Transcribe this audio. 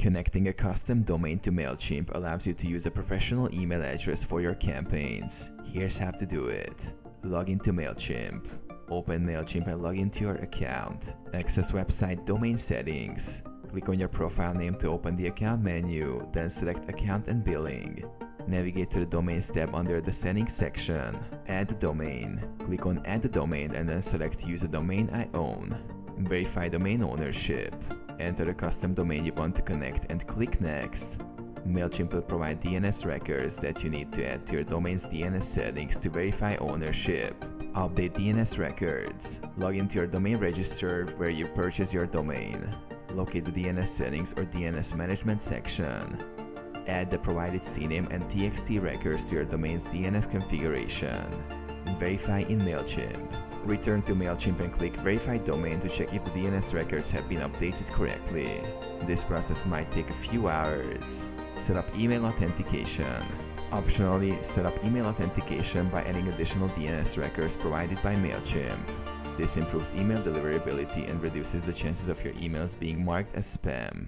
Connecting a custom domain to Mailchimp allows you to use a professional email address for your campaigns. Here's how to do it. Log into Mailchimp. Open Mailchimp and log into your account. Access website domain settings. Click on your profile name to open the account menu, then select Account and Billing. Navigate to the Domains tab under the Settings section. Add the domain. Click on Add the domain and then select Use a domain I own. Verify domain ownership. Enter the custom domain you want to connect and click Next. Mailchimp will provide DNS records that you need to add to your domain's DNS settings to verify ownership. Update DNS records. Log into your domain register where you purchase your domain. Locate the DNS settings or DNS management section. Add the provided CNAME and TXT records to your domain's DNS configuration. Verify in Mailchimp. Return to Mailchimp and click Verify Domain to check if the DNS records have been updated correctly. This process might take a few hours. Set up email authentication. Optionally, set up email authentication by adding additional DNS records provided by Mailchimp. This improves email deliverability and reduces the chances of your emails being marked as spam.